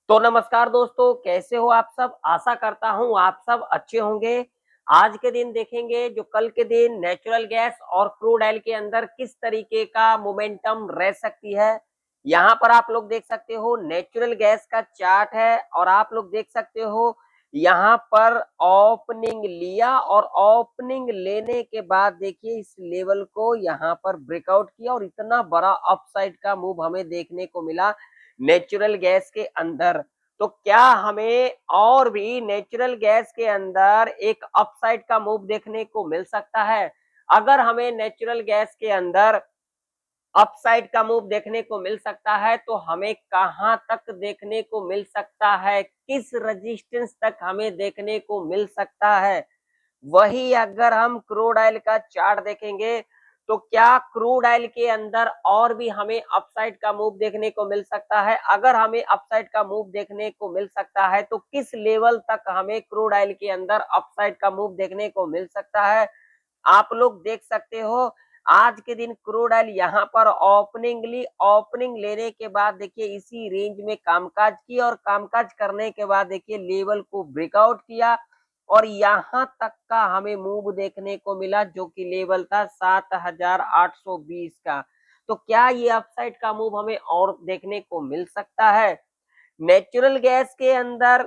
तो नमस्कार दोस्तों, कैसे हो आप सब? आशा करता हूँ आप सब अच्छे होंगे। आज के दिन देखेंगे जो कल के दिन नेचुरल गैस और क्रूड ऑयल के अंदर किस तरीके का मोमेंटम रह सकती है। यहाँ पर आप लोग देख सकते हो नेचुरल गैस का चार्ट है और आप लोग देख सकते हो यहाँ पर ओपनिंग लिया और ओपनिंग लेने के बाद देखिए इस लेवल को यहाँ पर ब्रेकआउट किया और इतना बड़ा अपसाइड का मूव हमें देखने को मिला नेचुरल गैस के अंदर। तो क्या हमें और भी नेचुरल गैस के अंदर एक अपसाइड का मूव देखने को मिल सकता है? अगर हमें नेचुरल गैस के अंदर अपसाइड का मूव देखने को मिल सकता है तो हमें कहां तक देखने को मिल सकता है, किस रेजिस्टेंस तक हमें देखने को मिल सकता है। वही अगर हम क्रूड ऑयल का चार्ट देखेंगे तो क्या क्रूड ऑयल के अंदर और भी हमें अपसाइड का मूव देखने को मिल सकता है? अगर हमें अपसाइड का मूव देखने को मिल सकता है तो किस लेवल तक हमें क्रूड ऑयल के अंदर अपसाइड का मूव देखने को मिल सकता है? आप लोग देख सकते हो आज के दिन क्रूड ऑयल यहाँ पर ओपनिंग लेने के बाद देखिए इसी रेंज में कामकाज किया और कामकाज करने के बाद देखिए लेवल को ब्रेकआउट किया और यहाँ तक का हमें मूव देखने को मिला जो कि लेवल था 7,820 का। तो क्या ये अपसाइड का मूव हमें और देखने को मिल सकता है? नेचुरल गैस के अंदर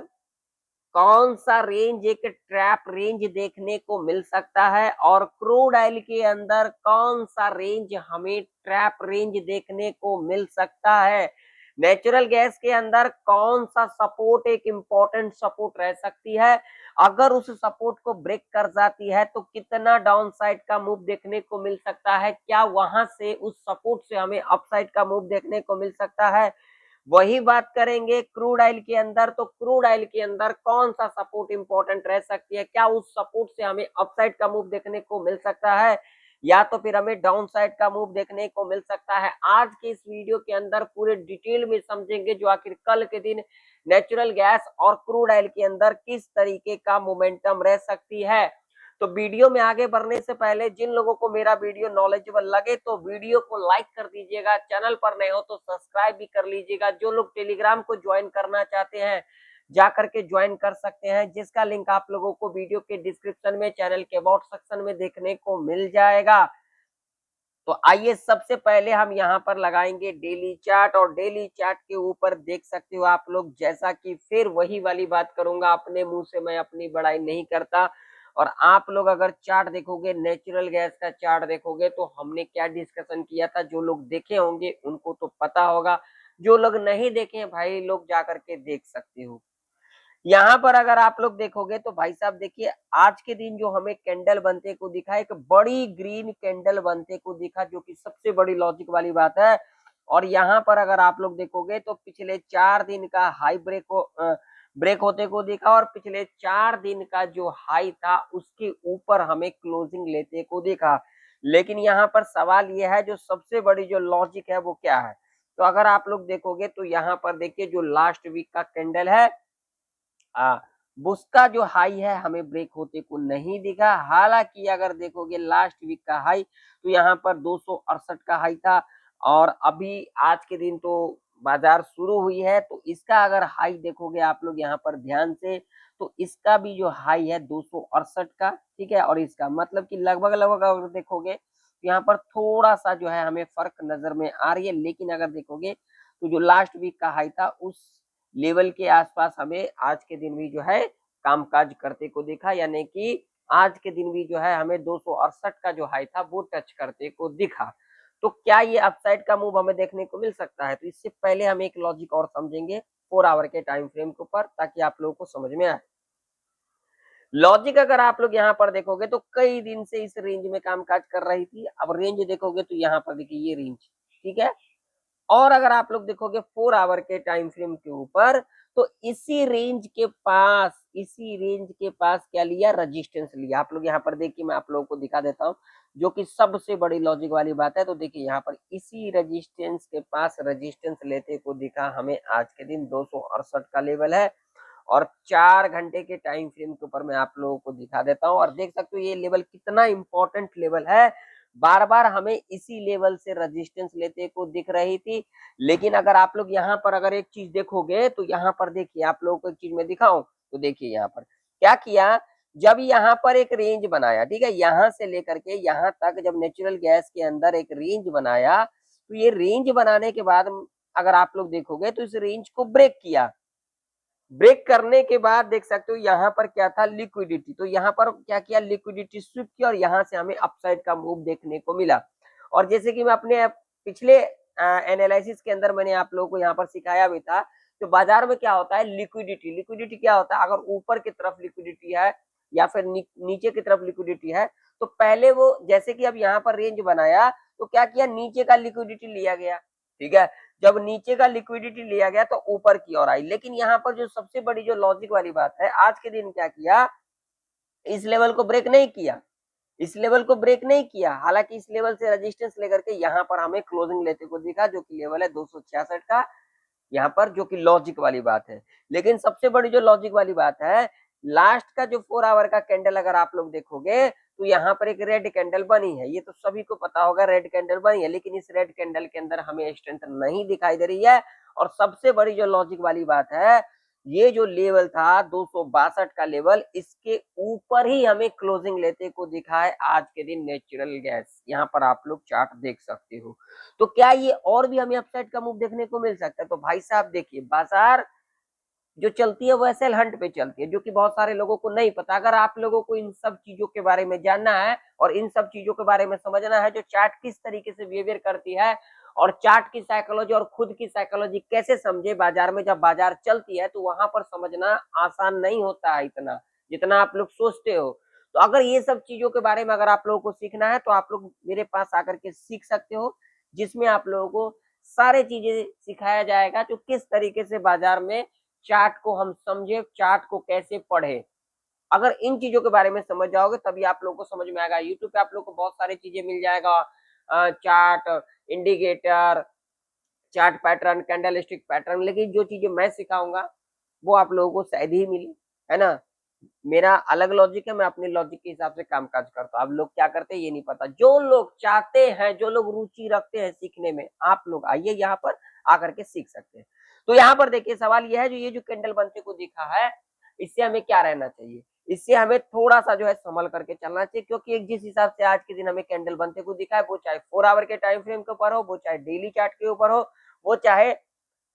कौन सा रेंज एक ट्रैप रेंज देखने को मिल सकता है और क्रूड ऑयल के अंदर कौन सा रेंज हमें ट्रैप रेंज देखने को मिल सकता है? नेचुरल गैस के अंदर कौन सा सपोर्ट एक इंपॉर्टेंट सपोर्ट रह सकती है? अगर उस सपोर्ट को ब्रेक कर जाती है तो कितना डाउन साइड का मूव देखने को मिल सकता है? क्या वहां से उस सपोर्ट से हमें अपसाइड का मूव देखने को मिल सकता है? वही बात करेंगे क्रूड ऑयल के अंदर, तो क्रूड ऑयल के अंदर कौन सा सपोर्ट इंपॉर्टेंट रह सकती है? क्या उस सपोर्ट से हमें अपसाइड का मूव देखने को मिल सकता है या तो फिर हमें डाउन साइड का मूव देखने को मिल सकता है? आज के इस वीडियो के अंदर पूरे डिटेल में समझेंगे जो आखिर कल के दिन नेचुरल गैस और क्रूड ऑयल के अंदर किस तरीके का मोमेंटम रह सकती है। तो वीडियो में आगे बढ़ने से पहले जिन लोगों को मेरा वीडियो नॉलेजेबल लगे तो वीडियो को लाइक कर दीजिएगा, चैनल पर नए हो तो सब्सक्राइब भी कर लीजिएगा। जो लोग टेलीग्राम को ज्वाइन करना चाहते हैं जा करके ज्वाइन कर सकते हैं, जिसका लिंक आप लोगों को वीडियो के डिस्क्रिप्शन में चैनल के अबाउट सेक्शन में देखने को मिल जाएगा। तो आइए सबसे पहले हम यहाँ पर लगाएंगे डेली चार्ट और डेली चार्ट के ऊपर देख सकते हो आप लोग, जैसा कि फिर वही वाली बात करूंगा, अपने मुंह से मैं अपनी बड़ाई नहीं करता। और आप लोग अगर चार्ट देखोगे, नेचुरल गैस का चार्ट देखोगे तो हमने क्या डिस्कशन किया था, जो लोग देखे होंगे उनको तो पता होगा, जो लोग नहीं देखे भाई लोग जा करके देख सकते हो। यहाँ पर अगर आप लोग देखोगे तो भाई साहब देखिए आज के दिन जो हमें कैंडल बनते को दिखा, एक बड़ी ग्रीन कैंडल बनते को दिखा जो कि सबसे बड़ी लॉजिक वाली बात है। और यहाँ पर अगर आप लोग देखोगे तो पिछले 4 दिन का हाई ब्रेक होते को दिखा और पिछले 4 दिन का जो हाई था उसके ऊपर हमें क्लोजिंग लेते को दिखा। लेकिन यहाँ पर सवाल यह है, जो सबसे बड़ी जो लॉजिक है वो क्या है? तो अगर आप लोग देखोगे तो यहाँ पर देखिए जो लास्ट वीक का कैंडल है उसका जो हाई है हमें ब्रेक होते को नहीं दिखा। हालांकि अगर देखोगे लास्ट वीक का हाई तो यहाँ पर 268 का हाई था और अभी आज के दिन तो बाजार शुरू हुई है तो इसका अगर हाई देखोगे आप लोग यहाँ पर ध्यान से तो इसका भी जो हाई है 268 का, ठीक है। और इसका मतलब कि लगभग लगभग अगर देखोगे तो यहाँ पर थोड़ा सा जो है हमें फर्क नजर में आ रही है। लेकिन अगर देखोगे तो जो लास्ट वीक का हाई था उस लेवल के आसपास हमें आज के दिन भी जो है कामकाज करते को दिखा, यानी कि आज के दिन भी जो है हमें 268 का जो हाई था वो टच करते को दिखा। तो क्या ये अपसाइड का मूव हमें देखने को मिल सकता है? तो इससे पहले हम एक लॉजिक और समझेंगे 4 आवर के टाइम फ्रेम के ऊपर, ताकि आप लोगों को समझ में आए। लॉजिक अगर आप लोग यहाँ पर देखोगे तो कई दिन से इस रेंज में कामकाज कर रही थी। अब रेंज देखोगे तो यहाँ पर देखिए ये रेंज, ठीक है। और अगर आप लोग देखोगे 4 आवर के टाइम फ्रेम के ऊपर तो इसी रेंज के पास क्या लिया, रजिस्टेंस लिया। आप लोग यहाँ पर देखिए मैं आप लोगों को दिखा देता हूँ जो कि सबसे बड़ी लॉजिक वाली बात है। तो देखिए यहाँ पर इसी रजिस्टेंस के पास रजिस्टेंस लेते को दिखा हमें आज के दिन 268 का लेवल है। और 4 घंटे के टाइम फ्रेम के ऊपर मैं आप लोगों को दिखा देता हूँ और देख सकते हो ये लेवल कितना इंपॉर्टेंट लेवल है। बार बार हमें इसी लेवल से रेजिस्टेंस लेते को दिख रही थी। लेकिन अगर आप लोग यहाँ पर अगर एक चीज देखोगे तो यहाँ पर देखिए, आप लोगों को एक चीज मैं दिखाऊं तो देखिए यहाँ पर क्या किया, जब यहाँ पर एक रेंज बनाया, ठीक है, यहाँ से लेकर के यहाँ तक जब नेचुरल गैस के अंदर एक रेंज बनाया, तो ये रेंज बनाने के बाद अगर आप लोग देखोगे तो इस रेंज को ब्रेक किया। ब्रेक करने के बाद देख सकते हो यहाँ पर क्या था, लिक्विडिटी। तो यहाँ पर क्या किया, लिक्विडिटी स्विप किया और यहाँ से हमें अपसाइड का मूव देखने को मिला। और जैसे कि मैं अपने पिछले एनालिसिस के अंदर मैंने आप लोगों को यहाँ पर सिखाया भी था, तो बाजार में क्या होता है, लिक्विडिटी। लिक्विडिटी क्या होता है, अगर ऊपर की तरफ लिक्विडिटी है या फिर नीचे की तरफ लिक्विडिटी है, तो पहले वो जैसे कि अब यहाँ पर रेंज बनाया तो क्या किया, नीचे का लिक्विडिटी लिया गया, ठीक है। जब नीचे का लिक्विडिटी लिया गया तो ऊपर की ओर आई। लेकिन यहाँ पर जो सबसे बड़ी जो लॉजिक वाली बात है, आज के दिन क्या किया, इस लेवल को ब्रेक नहीं किया, इस लेवल को ब्रेक नहीं किया। हालांकि इस लेवल से रेजिस्टेंस लेकर के यहाँ पर हमें क्लोजिंग लेते को दिखा, जो कि लेवल है 266 का, यहाँ पर, जो कि लॉजिक वाली बात है। लेकिन सबसे बड़ी जो लॉजिक वाली बात है, लास्ट का जो 4 आवर का कैंडल अगर आप लोग देखोगे तो यहाँ पर एक रेड कैंडल बनी है, ये तो सभी को पता होगा रेड कैंडल बनी है। लेकिन इस रेड कैंडल के अंदर हमें स्ट्रेंथ नहीं दिखाई दे रही है। और सबसे बड़ी जो लॉजिक वाली बात है, ये जो लेवल था 262 का लेवल, इसके ऊपर ही हमें क्लोजिंग लेते को दिखा है आज के दिन नेचुरल गैस। यहाँ पर आप लोग चार्ट देख सकते हो। तो क्या ये और भी हमें अपसाइड का मूव देखने को मिल सकता है? तो भाई साहब देखिए, बाजार जो चलती है वो सेल हंट पे चलती है, जो कि बहुत सारे लोगों को नहीं पता। अगर आप लोगों को इन सब चीजों के बारे में जानना है और इन सब चीजों के बारे में समझना है, जो चार्ट किस तरीके से बिहेवियर करती है और चार्ट की साइकोलॉजी और खुद की साइकोलॉजी कैसे समझे बाजार में, जब बाजार चलती है तो वहां पर समझना आसान नहीं होता है इतना जितना आप लोग सोचते हो। तो अगर ये सब चीजों के बारे में अगर आप लोगों को सीखना है तो आप लोग मेरे पास आकर के सीख सकते हो, जिसमें आप लोगों को सारे चीजें सिखाया जाएगा, जो किस तरीके से बाजार में चार्ट को हम समझे, चार्ट को कैसे पढ़े। अगर इन चीजों के बारे में समझ जाओगे तभी आप लोगों को समझ में आएगा। यूट्यूब पे आप लोगों को बहुत सारी चीजें मिल जाएगा, chart, indicator, chart pattern, candle stick pattern. लेकिन जो चीजें मैं सिखाऊंगा वो आप लोगों को शायद ही मिले, है ना। मेरा अलग लॉजिक है, मैं अपने लॉजिक के हिसाब से काम काज करता हूँ। अब लोग क्या करते हैं ये नहीं पता। जो लोग चाहते हैं, जो लोग रुचि रखते हैं सीखने में, आप लोग आइए यहाँ पर आकर के सीख सकते हैं। तो यहाँ पर देखिए सवाल यह है, जो ये जो कैंडल बनते को दिखा है, इससे हमें क्या रहना चाहिए, इससे हमें थोड़ा सा जो है संभल करके चलना चाहिए। क्योंकि एक जिस हिसाब से आज के दिन हमें कैंडल बनते को दिखा है, वो चाहे 4 आवर के टाइम फ्रेम के ऊपर हो, वो चाहे डेली चार्ट के ऊपर हो, वो चाहे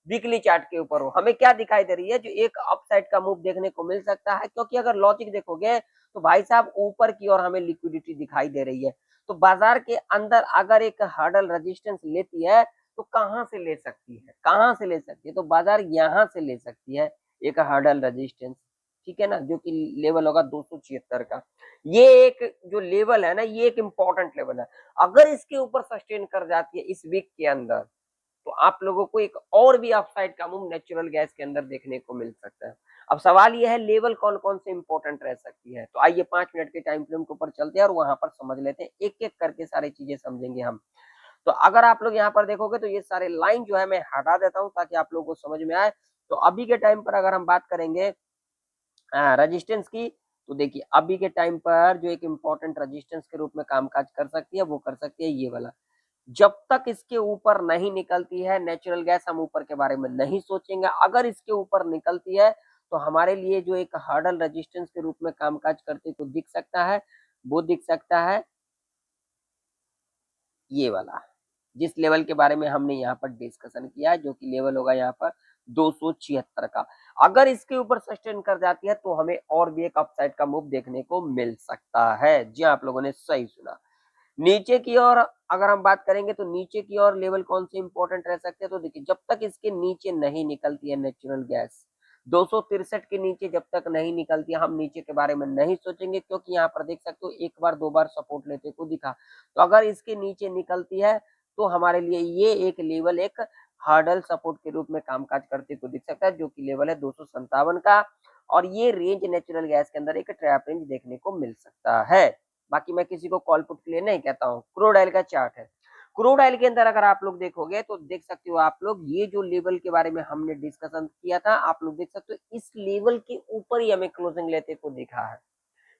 वीकली चार्ट के ऊपर हो, हमें क्या दिखाई दे रही है, जो एक अपसाइड का मूव देखने को मिल सकता है। क्योंकि अगर लॉजिक देखोगे तो भाई साहब ऊपर की ओर हमें लिक्विडिटी दिखाई दे रही है। तो बाजार के अंदर अगर एक हर्डल रेजिस्टेंस लेती है तो कहां से ले सकती है, कहां से ले सकती है, तो बाजार यहां से ले सकती है एक हर्डल रेजिस्टेंस, ठीक है ना, जो कि लेवल होगा 276 का। ये एक जो लेवल है ना, ये एक इंपॉर्टेंट लेवल है। अगर इसके ऊपर सस्टेन कर जाती है इस वीक के अंदर, तो आप लोगों को एक और भी अपसाइड का मूव नेचुरल गैस के अंदर देखने को मिल सकता है। अब सवाल यह है, लेवल कौन कौन से इंपॉर्टेंट रह सकती है। तो आइए 5 मिनट के टाइम फ्रेम के ऊपर चलते हैं और वहां पर समझ लेते हैं, एक एक करके सारी चीजें समझेंगे हम। तो अगर आप लोग यहाँ पर देखोगे तो ये सारे लाइन जो है मैं हटा देता हूँ ताकि आप लोगों को समझ में आए। तो अभी के टाइम पर अगर हम बात करेंगे रेजिस्टेंस की, तो देखिए अभी के टाइम पर जो एक इंपॉर्टेंट रेजिस्टेंस के रूप में कामकाज कर सकती है, वो कर सकती है ये वाला। जब तक इसके ऊपर नहीं निकलती है नेचुरल गैस, हम ऊपर के बारे में नहीं सोचेंगे। अगर इसके ऊपर निकलती है तो हमारे लिए जो एक हर्डल रेजिस्टेंस के रूप में कामकाज करते को दिख सकता है, वो दिख सकता है ये वाला, जिस लेवल के बारे में हमने यहाँ पर डिस्कशन किया है, जो कि लेवल होगा यहाँ पर 276 का। अगर इसके ऊपर सस्टेन कर जाती है तो हमें और भी एक अपसाइड का मूव देखने को मिल सकता है। जी आप लोगों ने सही सुना। नीचे की ओर अगर हम बात करेंगे तो नीचे की ओर लेवल कौन से इंपॉर्टेंट रह सकते हैं, तो देखिए जब तक इसके नीचे नहीं निकलती है नेचुरल गैस 263 के नीचे जब तक नहीं निकलती है, हम नीचे के बारे में नहीं सोचेंगे। क्योंकि यहाँ पर देख सकते हो एक बार दो बार सपोर्ट लेते को दिखा। तो अगर इसके नीचे निकलती है तो हमारे लिए ये एक लेवल एक हार्डल सपोर्ट के रूप में कामकाज करते को दिख सकता है, जो कि लेवल है 257 का। और ये रेंज नेचुरल गैस के अंदर एक ट्रैप रेंज देखने को मिल सकता है। बाकी मैं किसी को कॉल पुट के लिए नहीं कहता हूँ। क्रूड ऑयल का चार्ट है, क्रूड ऑयल के अंदर अगर आप लोग देखोगे तो देख सकते हो आप लोग, ये जो लेवल के बारे में हमने डिस्कशन किया था, आप लोग देख सकते हो इस लेवल के ऊपर ही हमें क्लोजिंग लेते को दिखा है।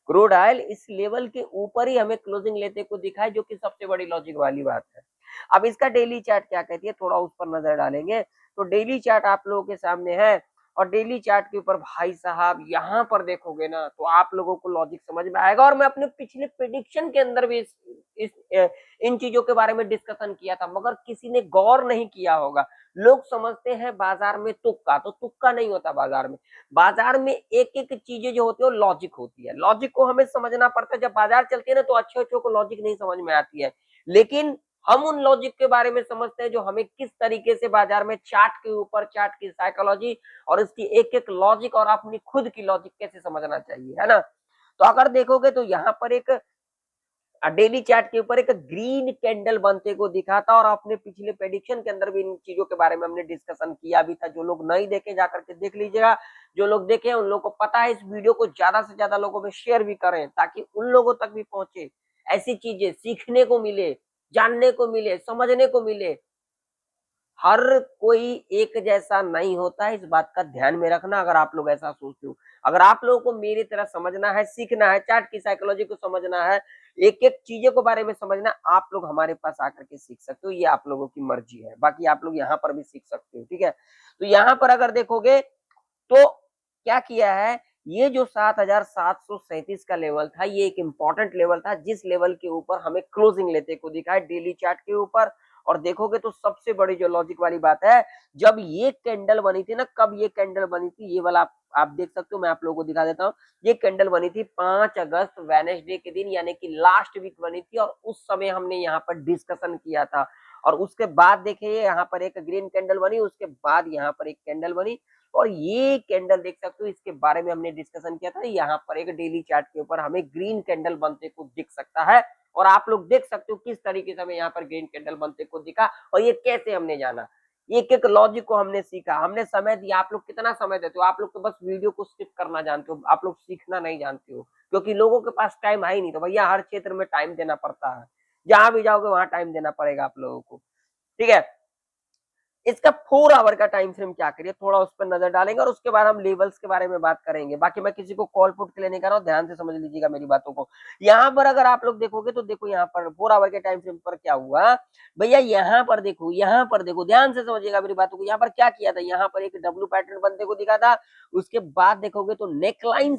क्रूड ऑयल इस लेवल के ऊपर ही हमें क्लोजिंग लेते को दिखा है, जो कि सबसे बड़ी लॉजिक वाली बात है। अब इसका डेली चार्ट क्या कहती है, थोड़ा उस पर नजर डालेंगे। तो डेली चार्ट आप लोगों के सामने है, और डेली चार्ट के ऊपर भाई साहब यहाँ पर देखोगे ना तो आप लोगों को लॉजिक समझ में आएगा। और मैं अपने पिछले प्रेडिक्शन के अंदर भी इन चीजों के बारे में डिस्कशन किया था, मगर किसी ने गौर नहीं किया होगा। लोग समझते हैं बाजार में तुक्का, तो तुक्का नहीं होता बाजार में। बाजार में एक एक चीजें जो होती है वो लॉजिक होती है, लॉजिक को हमें समझना पड़ता है। जब बाजार चलती है ना तो अच्छे अच्छे को लॉजिक नहीं समझ में आती है, लेकिन हम उन लॉजिक के बारे में समझते हैं जो हमें किस तरीके से बाजार में चार्ट के ऊपर, चार्ट की साइकोलॉजी और इसकी एक एक लॉजिक और अपनी खुद की लॉजिक कैसे समझना चाहिए, है ना। तो अगर देखोगे तो यहाँ पर एक डेली चार्ट के ऊपर एक ग्रीन कैंडल बनते को दिखा था, और अपने पिछले प्रेडिक्शन के अंदर भी इन चीजों के बारे में हमने डिस्कशन किया भी था। जो लोग नहीं देखे जाकर के देख लीजिएगा, जो लोग देखे उन लोगों को पता है। इस वीडियो को ज्यादा से ज्यादा लोगों में शेयर भी करें ताकि उन लोगों तक भी पहुंचे, ऐसी चीजें सीखने को मिले, जानने को मिले, समझने को मिले। हर कोई एक जैसा नहीं होता है, इस बात का ध्यान में रखना। अगर आप लोग ऐसा सोचते हो, अगर आप लोगों को मेरी तरह समझना है, सीखना है, चार्ट की साइकोलॉजी को समझना है, एक एक चीजों के बारे में समझना, आप लोग हमारे पास आकर के सीख सकते हो। ये आप लोगों की मर्जी है, बाकी आप लोग यहाँ पर भी सीख सकते हो, ठीक है। तो यहाँ पर अगर देखोगे तो क्या किया है, ये जो 7737 का लेवल था, ये एक इंपॉर्टेंट लेवल था, जिस लेवल के ऊपर हमें क्लोजिंग लेते को दिखा है डेली चार्ट के ऊपर। और देखोगे तो सबसे बड़ी जो लॉजिक वाली बात है, जब ये कैंडल बनी थी ना, कब ये कैंडल बनी थी, ये वाला आप देख सकते हो। मैं आप लोगों को दिखा देता हूँ। ये कैंडल बनी थी 5 अगस्त वेडनेसडे के दिन, यानी कि लास्ट वीक बनी थी, और उस समय हमने यहाँ पर डिस्कशन किया था। और उसके बाद देखिए यहाँ पर एक ग्रीन कैंडल बनी, उसके बाद यहाँ पर एक कैंडल बनी, और ये कैंडल देख सकते हो, इसके बारे में हमने डिस्कशन किया था। यहाँ पर एक डेली चार्ट के ऊपर हमें ग्रीन कैंडल बनते को दिख सकता है, और आप लोग देख सकते हो किस तरीके से हमें यहाँ पर ग्रीन कैंडल बनते को दिखा, और ये कैसे हमने जाना। एक एक लॉजिक को हमने सीखा, हमने समय दिया। आप लोग कितना समय देते हो, आप लोग तो बस वीडियो को स्किप करना जानते हो, आप लोग सीखना नहीं जानते हो, क्योंकि लोगों के पास टाइम है ही नहीं। तो भैया हर क्षेत्र में टाइम देना पड़ता है, जहां भी जाओगे वहां टाइम देना पड़ेगा आप लोगों को, ठीक है। इसका 4 आवर का टाइम फ्रेम क्या करिए, थोड़ा उस पर नजर डालेंगे, और उसके बाद हम लेवल्स के बारे में बात करेंगे। बाकी मैं किसी को कॉल पुट के लिए नहीं कर रहा हूं, ध्यान से समझ लीजिएगा मेरी बातों को। यहाँ पर अगर आप लोग देखोगे तो देखो यहाँ पर 4 आवर के टाइम फ्रेम पर क्या हुआ भैया, यहाँ पर देखो, यहाँ पर देखो, ध्यान से समझिएगा मेरी बातों को। यहाँ पर क्या किया था, यहाँ पर एक डब्ल्यू पैटर्न बनते को दिखा था। उसके बाद देखोगे तो नेकलाइन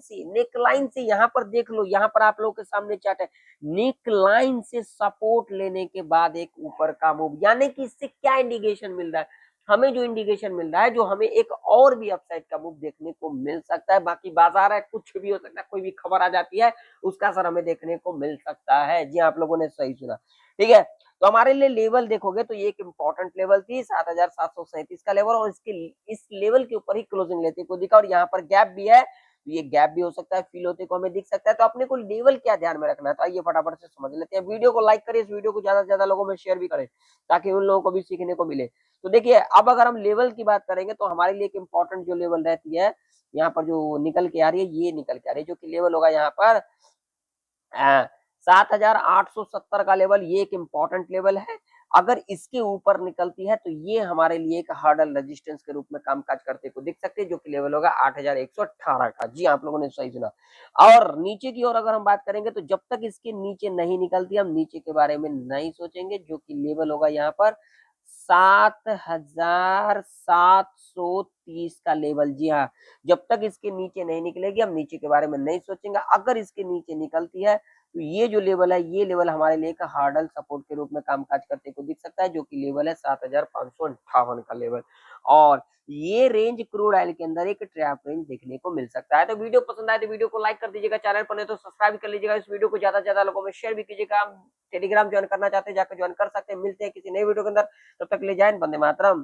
से यहाँ पर देख लो, यहाँ पर आप लोगों के सामने चार्ट है, नेकलाइन से सपोर्ट लेने के बाद एक ऊपर का मूव, यानी कि इससे क्या इंडिकेशन मिल रहा है, हमें जो इंडिकेशन मिल रहा है, जो हमें एक और भी अपसाइड का मूव देखने को मिल सकता है। बाकी बाजार है, कुछ भी हो सकता है, कोई भी खबर आ जाती है, उसका असर हमें देखने को मिल सकता है। जी आप लोगों ने सही सुना, ठीक है। तो हमारे लिए लेवल देखोगे तो ये एक इंपॉर्टेंट लेवल थी 7737 का लेवल, और इसके इस लेवल के ऊपर ही क्लोजिंग लेते को दिखा, और यहाँ पर गैप भी है, तो ये गैप भी हो सकता है, फील होते को हमें दिख सकता है। तो अपने को लेवल क्या ध्यान में रखना है, तो आइए फटाफट से समझ लेते हैं। वीडियो को लाइक करें, इस वीडियो को ज्यादा से ज्यादा लोगों में शेयर भी करें, ताकि उन लोगों को भी सीखने को मिले। तो देखिए अब अगर हम लेवल की बात करेंगे तो हमारे लिए एक इंपॉर्टेंट जो लेवल रहती है, यहाँ पर जो निकल के आ रही है, ये निकल के आ रही है, जो कि लेवल होगा यहाँ पर 7870 का लेवल, ये एक इंपॉर्टेंट लेवल है। अगर इसके ऊपर निकलती है तो ये हमारे लिए एक हार्डल रेजिस्टेंस के रूप में कामकाज करते को दिख सकते हैं, जो कि लेवल होगा 8118 का। जी आप लोगों ने सही सुना। और नीचे की ओर अगर हम बात करेंगे तो जब तक इसके नीचे नहीं निकलती, हम नीचे के बारे में नहीं सोचेंगे, जो कि लेवल होगा यहाँ पर 7730 का लेवल। जी हाँ, जब तक इसके नीचे नहीं निकलेगी हम नीचे के बारे में नहीं सोचेंगे। अगर इसके नीचे निकलती है तो ये जो लेवल है, ये लेवल हमारे लिए एक हार्डल सपोर्ट के रूप में कामकाज करते को दिख सकता है, जो कि लेवल है 7558 का लेवल। और ये रेंज क्रूड ऑयल के अंदर एक ट्रैप रेंज देखने को मिल सकता है। तो वीडियो पसंद आए तो वीडियो को लाइक कर दीजिएगा, चैनल पर नहीं तो सब्सक्राइब कर लीजिएगा, इस वीडियो को ज्यादा से ज्यादा लोगों में शेयर भी कीजिएगा। टेलीग्राम ज्वाइन करना चाहते हैं जाकर ज्वाइन कर सकते हैं। मिलते हैं किसी नई वीडियो के अंदर, तब तक ले जाए वंदे मातरम।